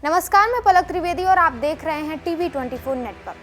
नमस्कार, मैं पलक त्रिवेदी और आप देख रहे हैं टीवी 24 नेटवर्क।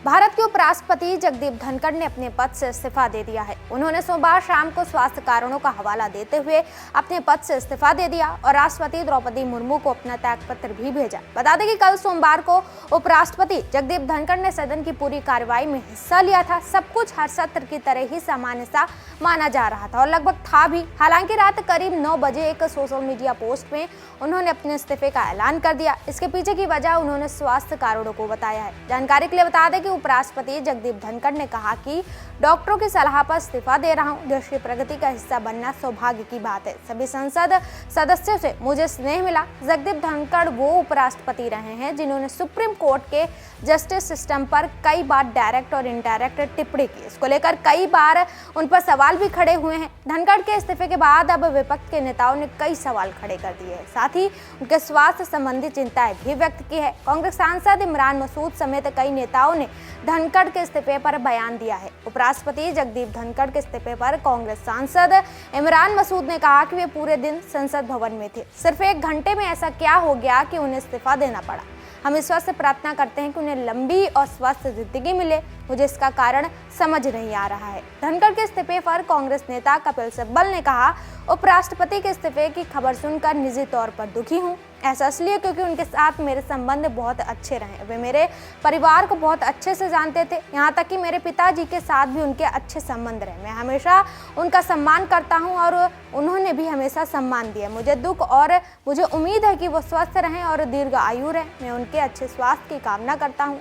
भारत के उपराष्ट्रपति जगदीप धनखड़ ने अपने पद से इस्तीफा दे दिया है। उन्होंने सोमवार शाम को स्वास्थ्य कारणों का हवाला देते हुए अपने पद से इस्तीफा दे दिया और राष्ट्रपति द्रौपदी मुर्मू को अपना त्यागपत्र भी भेजा। बता दें कि कल सोमवार को उपराष्ट्रपति जगदीप धनखड़ ने सदन की पूरी कार्रवाई में हिस्सा लिया था। सब कुछ हर सत्र की तरह ही सामान्य सा माना जा रहा था और लगभग था भी। हालांकि रात करीब 9 बजे एक सोशल मीडिया पोस्ट में उन्होंने अपने इस्तीफे का ऐलान कर दिया। इसके पीछे की वजह उन्होंने स्वास्थ्य कारणों को बताया है। जानकारी के लिए बता दें कि उपराष्ट्रपति जगदीप धनखड़ ने कहा कि डॉक्टरों की सलाह पर इस्तीफा दे रहा हूं। देश की प्रगति का हिस्सा बनना सौभाग्य की बात है। सभी संसद सदस्यों से मुझे स्नेह मिला। जगदीप धनखड़ वो उपराष्ट्रपति रहे हैं जिन्होंने सुप्रीम कोर्ट के जस्टिस सिस्टम पर कई बार डायरेक्ट और इनडायरेक्ट टिप्पणी की। इसको लेकर कई बार उन पर सवाल भी खड़े हुए हैं। धनखड़ के इस्तीफे के बाद अब विपक्ष के नेताओं ने कई सवाल खड़े कर दिए हैं। साथ ही उनके स्वास्थ्य संबंधी चिंताएं भी व्यक्त की है। कांग्रेस सांसद इमरान मसूद समेत कई नेताओं ने धनखड़ के इस्तीफे पर बयान दिया है। उपराष्ट्रपति जगदीप धनखड़ के इस्तीफे पर कांग्रेस सांसद इमरान मसूद ने कहा कि वे पूरे दिन संसद भवन में थे। सिर्फ 1 घंटे में ऐसा क्या हो गया कि उन्हें इस्तीफा देना पड़ा। हम ईश्वर से प्रार्थना करते हैं कि उन्हें लंबी और स्वस्थ जिंदगी मिले। मुझे इसका कारण समझ नहीं आ रहा है। धनखड़ के इस्तीफे पर कांग्रेस नेता कपिल सिब्बल ने कहा, उपराष्ट्रपति के इस्तीफे की खबर सुनकर निजी तौर पर दुखी हूं। ऐसा इसलिए क्योंकि उनके साथ मेरे संबंध बहुत अच्छे रहे। वे मेरे परिवार को बहुत अच्छे से जानते थे। यहाँ तक कि मेरे पिताजी के साथ भी उनके अच्छे संबंध रहे। मैं हमेशा उनका सम्मान करता हूँ और उन्होंने भी हमेशा सम्मान दिया। मुझे दुख और मुझे उम्मीद है कि वो स्वस्थ रहें और दीर्घ आयु रहें। मैं उनके अच्छे स्वास्थ्य की कामना करता हूँ।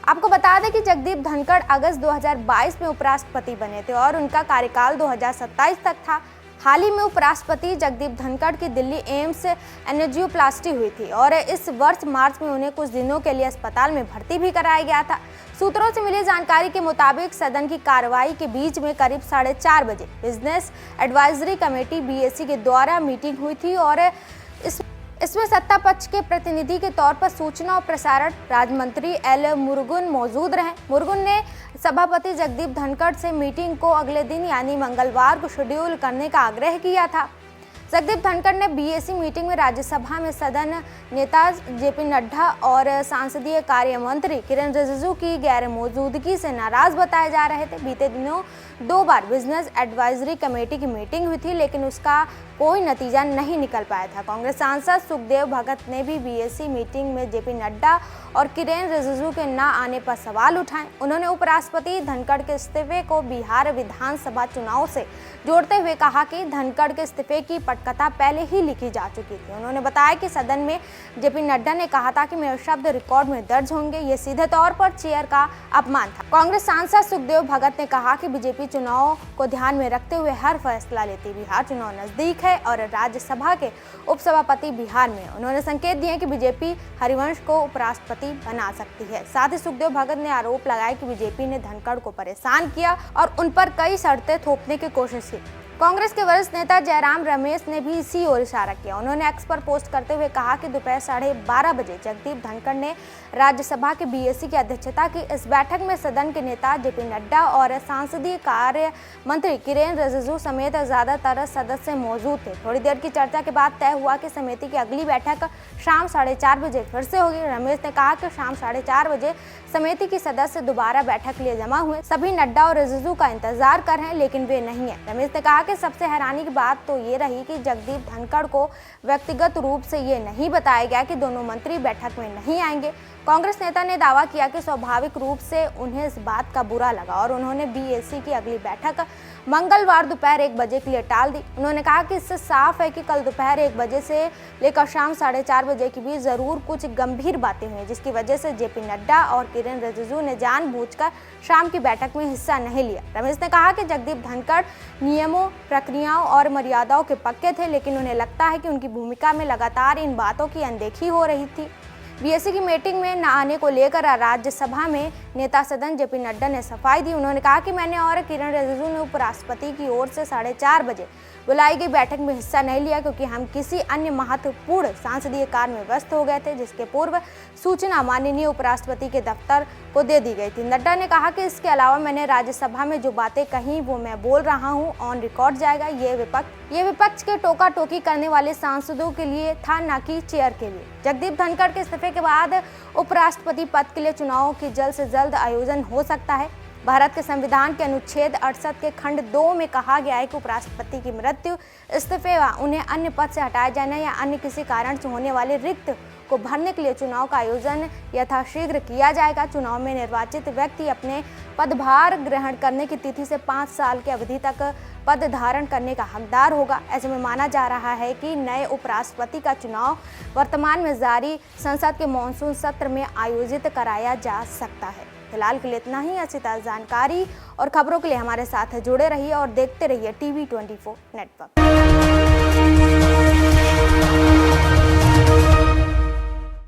आपको बता दें कि जगदीप धनखड़ अगस्त 2022 में उपराष्ट्रपति बने थे और उनका कार्यकाल 2027 तक था। हाल ही में उपराष्ट्रपति जगदीप धनखड़ की दिल्ली एम्स एंजियोप्लास्टी हुई थी और इस वर्ष मार्च में उन्हें कुछ दिनों के लिए अस्पताल में भर्ती भी कराया गया था। सूत्रों से मिली जानकारी के मुताबिक सदन की कार्रवाई के बीच में करीब 4:30 बजे बिजनेस एडवाइजरी कमेटी BSE के द्वारा मीटिंग हुई थी और इसमें सत्ता पक्ष के प्रतिनिधि के तौर पर सूचना और प्रसारण राज्य मंत्री एल मुरुगन मौजूद रहे। मुरुगन ने सभापति जगदीप धनखड़ से मीटिंग को अगले दिन यानी मंगलवार को शेड्यूल करने का आग्रह किया था। जगदीप धनखड़ ने BSE मीटिंग में राज्यसभा में सदन नेता JP नड्डा और संसदीय कार्य मंत्री किरेन रिजिजू की गैर मौजूदगी से नाराज बताए जा रहे थे। बीते दिनों 2 बार बिजनेस एडवाइजरी कमेटी की मीटिंग हुई थी लेकिन उसका कोई नतीजा नहीं निकल पाया था। कांग्रेस सांसद सुखदेव भगत ने भी BSE मीटिंग में JP नड्डा और किरेन रिजिजू के न आने पर सवाल उठाए। उन्होंने उपराष्ट्रपति धनखड़ के इस्तीफे को बिहार विधानसभा चुनाव से जोड़ते हुए कहा कि धनखड़ के इस्तीफे की पटकथा पहले ही लिखी जा चुकी थी। उन्होंने बताया कि सदन में JP नड्डा ने कहा था कि मेरे शब्द रिकॉर्ड में दर्ज होंगे। ये सीधे तौर पर चेयर का अपमान था। कांग्रेस सांसद सुखदेव भगत ने कहा कि बीजेपी चुनाव को ध्यान में रखते हुए हर फैसला लेती। बिहार चुनाव नजदीक है और राज्यसभा के उपसभापति बिहार में। उन्होंने संकेत दिए कि बीजेपी हरिवंश को उपराष्ट्रपति बना सकती है। साथ ही सुखदेव भगत ने आरोप लगाया कि बीजेपी ने धनखड़ को परेशान किया और उन पर कई शर्तें थोपने की कोशिश की। कांग्रेस के वरिष्ठ नेता जयराम रमेश ने भी इसी ओर इशारा किया। उन्होंने एक्स पर पोस्ट करते हुए कहा कि दोपहर 12:30 बजे जगदीप धनखड़ ने राज्यसभा के BSE की अध्यक्षता की। इस बैठक में सदन के नेता JP नड्डा और संसदीय कार्य मंत्री किरेन रिजिजू समेत ज्यादातर सदस्य मौजूद थे। थोड़ी देर की चर्चा के बाद तय हुआ कि समिति की अगली बैठक शाम 4:30 बजे फिर से होगी। रमेश ने कहा कि शाम 4:30 बजे समिति की सदस्य दोबारा बैठक के लिए जमा हुए। सभी नड्डा और रिजिजू का इंतजार कर रहे हैं लेकिन वे नहीं है। रमेश ने कहा कि सबसे हैरानी की बात तो ये रही कि जगदीप धनखड़ को व्यक्तिगत रूप से ये नहीं बताया गया कि दोनों मंत्री बैठक में नहीं आएंगे। कांग्रेस नेता ने दावा किया कि स्वाभाविक रूप से उन्हें इस बात का बुरा लगा और उन्होंने BSE की अगली बैठक मंगलवार दोपहर 1 बजे के लिए टाल दी। उन्होंने कहा कि इससे साफ है कि कल दोपहर 1 बजे से लेकर शाम 4:30 बजे के बीच जरूर कुछ गंभीर बातें हुई जिसकी वजह से JP नड्डा और किरेन रिजिजू ने जानबूझकर शाम की बैठक में हिस्सा नहीं लिया। रमेश ने कहा कि जगदीप धनखड़ नियमों, प्रक्रियाओं और मर्यादाओं के पक्के थे लेकिन उन्हें लगता है कि उनकी भूमिका में लगातार इन बातों की अनदेखी हो रही थी। BSE की मीटिंग में न आने को लेकर राज्यसभा में नेता सदन जेपी नड्डा ने सफाई दी। उन्होंने कहा कि मैंने और किरण रिजिजू ने उपराष्ट्रपति की ओर से 4:30 बजे बुलाई गई बैठक में हिस्सा नहीं लिया, क्योंकि हम किसी अन्य महत्वपूर्ण संसदीय कार्य में व्यस्त हो गए थे, जिसके पूर्व सूचना माननीय उपराष्ट्रपति के दफ्तर को दे दी गई थी। नड्डा ने कहा कि इसके अलावा मैंने राज्यसभा में जो बातें कही वो मैं बोल रहा हूं, ऑन रिकॉर्ड जाएगा। ये विपक्ष के टोका टोकी करने वाले सांसदों के लिए था, न कि चेयर के लिए। जगदीप धनखड़ के इस्तीफे के बाद उपराष्ट्रपति पद के लिए चुनाव की जल्द से जल्द आयोजन हो सकता है। भारत के संविधान के अनुच्छेद 68 के खंड 2 में कहा गया है कि उपराष्ट्रपति की मृत्यु, इस्तीफे व उन्हें अन्य पद से हटाए जाने या अन्य किसी कारण से होने वाले रिक्त को भरने के लिए चुनाव का आयोजन यथाशीघ्र किया जाएगा। चुनाव में निर्वाचित व्यक्ति अपने पदभार ग्रहण करने की तिथि से 5 साल की अवधि तक पद धारण करने का हकदार होगा। ऐसे में माना जा रहा है कि नए उपराष्ट्रपति का चुनाव वर्तमान में जारी संसद के मॉनसून सत्र में आयोजित कराया जा सकता है। फिलहाल के लिए इतना ही। अच्छी ताज़ा जानकारी और खबरों के लिए हमारे साथ जुड़े रहिए और देखते रहिए TV24 नेटवर्क।